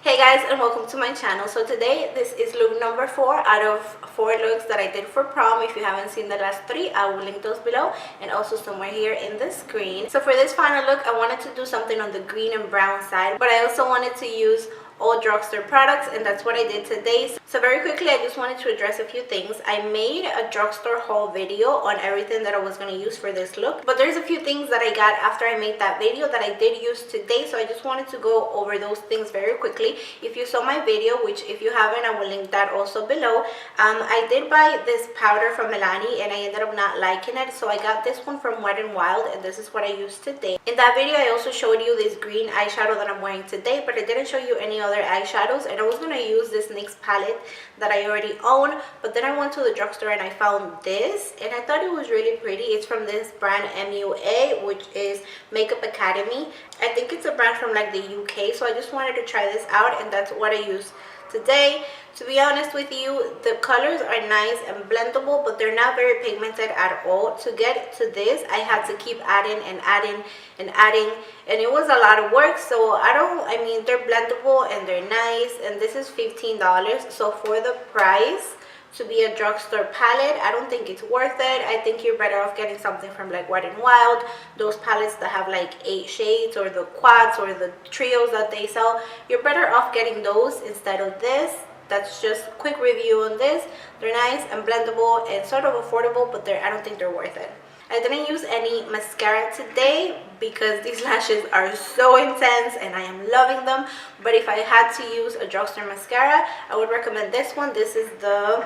Hey guys, and welcome to my channel. So today this is look number 4 out of 4 looks that I did for prom. If you haven't seen the last 3, I will link those below and also somewhere here in the screen. So for this final look, I wanted to do something on the green and brown side, but I also wanted to use all drugstore products, and that's what I did today. So very quickly, I just wanted to address a few things. I made a drugstore haul video on everything that I was going to use for this look, but there's a few things that I got after I made that video that I did use today, so I just wanted to go over those things very quickly. If you saw my video, which if you haven't, I will link that also below. I did buy this powder from Milani and I ended up not liking it, so I got this one from Wet n Wild, and this is what I used today. In that video, I also showed you this green eyeshadow that I'm wearing today, but I didn't show you any other eyeshadows, and I was going to use this NYX palette that I already own, but then I went to the drugstore and I found this, and I thought it was really pretty. It's from this brand MUA, which is Makeup Academy. I think it's a brand from like the UK, so I just wanted to try this out, and that's what I used today. To be honest with you, the colors are nice and blendable, but they're not very pigmented at all. To get to this, I had to keep adding and adding and adding, and it was a lot of work. So I mean, they're blendable and they're nice, and this is $15. So for the price to be a drugstore palette, I don't think it's worth it. I think you're better off getting something from like Wet n Wild, those palettes that have like 8 shades, or the quads or the trios that they sell. You're better off getting those instead of this. That's just a quick review on this. They're nice and blendable and sort of affordable, but I don't think they're worth it. I didn't use any mascara today because these lashes are so intense and I am loving them. But if I had to use a drugstore mascara, I would recommend this one. This is the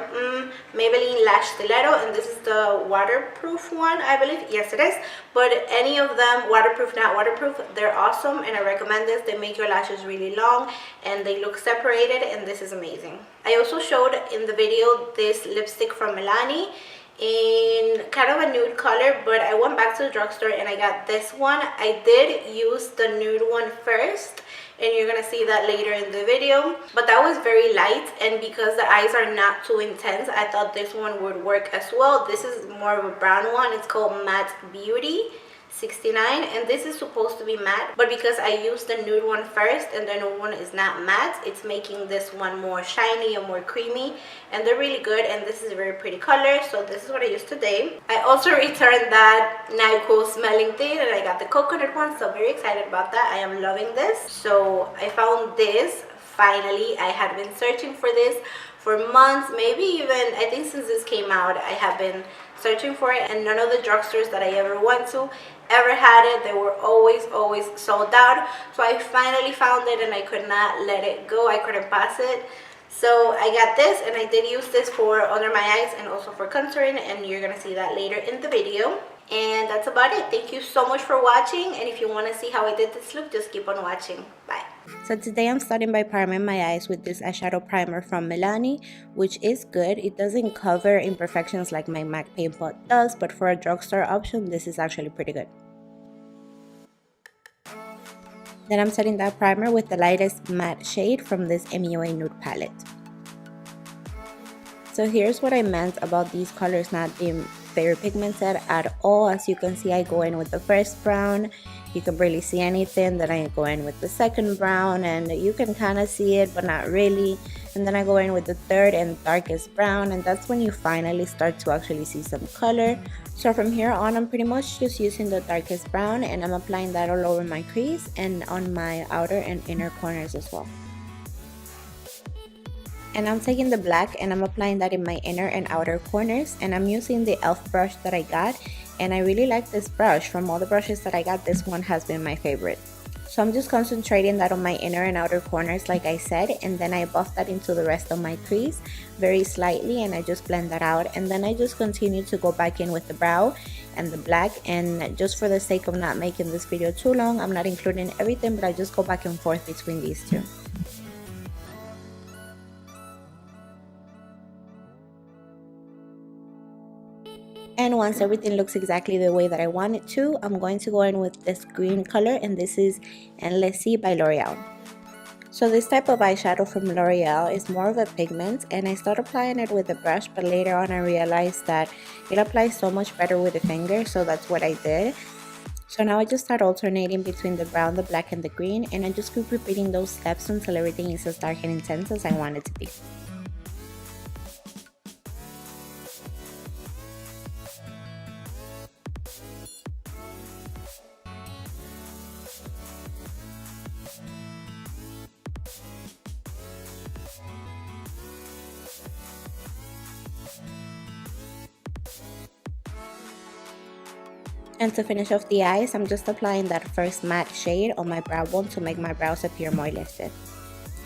Maybelline Lash Stiletto, and this is the waterproof one, I believe. Yes, it is. But any of them, waterproof, not waterproof, they're awesome, and I recommend this. They make your lashes really long and they look separated, and this is amazing. I also showed in the video this lipstick from Milani in kind of a nude color, but I went back to the drugstore and I got this one. I did use the nude one first, and you're gonna see that later in the video, but that was very light, and because the eyes are not too intense, I thought this one would work as well. This is more of a brown one. It's called Matte Beauty 69, and this is supposed to be matte, but because I used the nude one first and the nude one is not matte, it's making this one more shiny and more creamy, and they're really good, and this is a very pretty color. So this is what I used today. I also returned that NyQuil smelling thing, and I got the coconut one, so I'm very excited about that. I am loving this. So I found this finally. I had been searching for this for months, maybe even, I think since this came out, I have been searching for it, and none of the drugstores that I ever went to ever had it. They were always sold out. So I finally found it and I could not let it go. I couldn't pass it. So I got this, and I did use this for under my eyes and also for contouring, and you're gonna see that later in the video. And that's about it. Thank you so much for watching, and if you want to see how I did this look, just keep on watching. Bye. So today I'm starting by priming my eyes with this eyeshadow primer from Milani, which is good. It doesn't cover imperfections like my MAC paint pot does, but for a drugstore option, this is actually pretty good. Then I'm setting that primer with the lightest matte shade from this MUA Nude palette. So here's what I meant about these colors not being very pigmented at all. As you can see, I go in with the first brown. You can barely see anything. Then I go in with the second brown, and you can kind of see it, but not really. And then I go in with the third and darkest brown, and that's when you finally start to actually see some color. So from here on, I'm pretty much just using the darkest brown, and I'm applying that all over my crease and on my outer and inner corners as well. And I'm taking the black and I'm applying that in my inner and outer corners, and I'm using the e.l.f. brush that I got, and I really like this brush. From all the brushes that I got, this one has been my favorite. So I'm just concentrating that on my inner and outer corners like I said, and then I buff that into the rest of my crease very slightly, and I just blend that out, and then I just continue to go back in with the brow and the black. And just for the sake of not making this video too long, I'm not including everything, but I just go back and forth between these two. And once everything looks exactly the way that I want it to, I'm going to go in with this green color, and this is LrlIZT by L'Oreal. So this type of eyeshadow from L'Oreal is more of a pigment, and I started applying it with a brush, but later on I realized that it applies so much better with a finger, so that's what I did. So now I just start alternating between the brown, the black, and the green, and I just keep repeating those steps until everything is as dark and intense as I want it to be. And to finish off the eyes, I'm just applying that first matte shade on my brow bone to make my brows appear more lifted.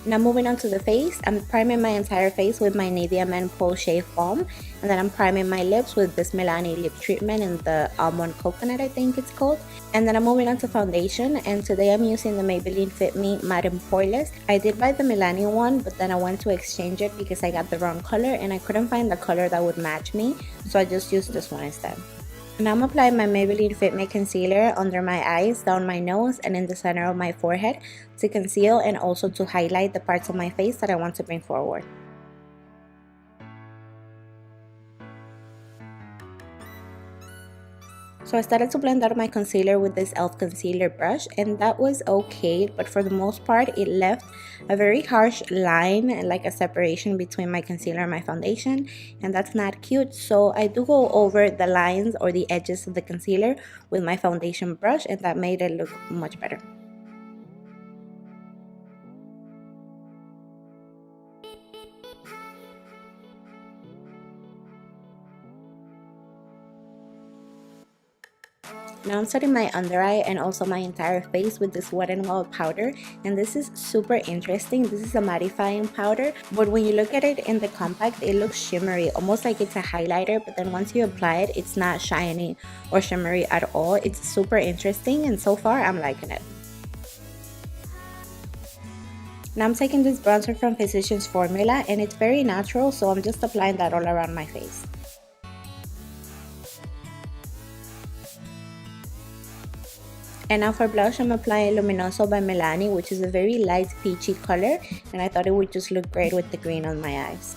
Now moving on to the face, I'm priming my entire face with my Nivea Men Pole Shave Balm, and then I'm priming my lips with this Milani lip treatment in the almond coconut, I think it's called. And then I'm moving on to foundation, and today I'm using the Maybelline Fit Me Matte+poreless. I did buy the Milani one, but then I went to exchange it because I got the wrong color and I couldn't find the color that would match me, so I just used this one instead. Now I'm applying my Maybelline Fit Me concealer under my eyes, down my nose, and in the center of my forehead to conceal and also to highlight the parts of my face that I want to bring forward. So I started to blend out my concealer with this e.l.f. concealer brush, and that was okay, but for the most part it left a very harsh line, like a separation between my concealer and my foundation, and that's not cute. So I do go over the lines or the edges of the concealer with my foundation brush, and that made it look much better. Now I'm setting my under eye and also my entire face with this Wet n Wild powder, and this is super interesting. This is a mattifying powder, but when you look at it in the compact, it looks shimmery, almost like it's a highlighter, but then once you apply it, it's not shiny or shimmery at all. It's super interesting, and so far I'm liking it. Now I'm taking this bronzer from Physicians Formula, and it's very natural, so I'm just applying that all around my face. And now for blush, I'm applying Luminoso by Milani, which is a very light peachy color, and I thought it would just look great with the green on my eyes.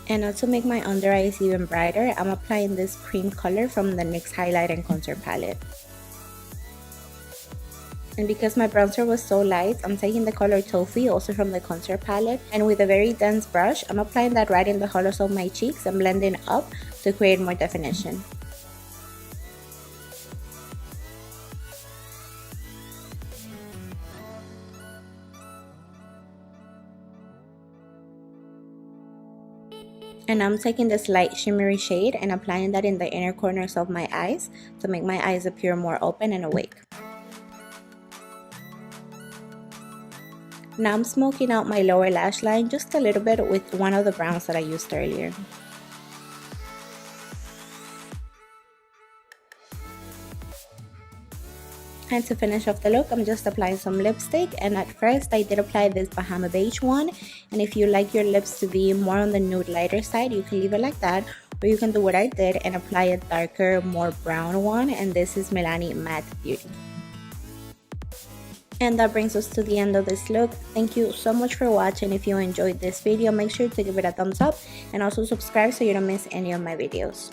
And now to make my under eyes even brighter, I'm applying this cream color from the NYX Highlight and Contour palette. And because my bronzer was so light, I'm taking the color Toffee, also from the Contour palette, and with a very dense brush, I'm applying that right in the hollows of my cheeks and blending up to create more definition. And I'm taking this light shimmery shade and applying that in the inner corners of my eyes to make my eyes appear more open and awake. Now I'm smoking out my lower lash line just a little bit with one of the browns that I used earlier. And to finish off the look, I'm just applying some lipstick, and at first I did apply this Bahama Beige one, and if you like your lips to be more on the nude lighter side, you can leave it like that, or you can do what I did and apply a darker, more brown one, and this is Milani Matte Beauty. And that brings us to the end of this look. Thank you so much for watching. If you enjoyed this video, make sure to give it a thumbs up and also subscribe so you don't miss any of my videos.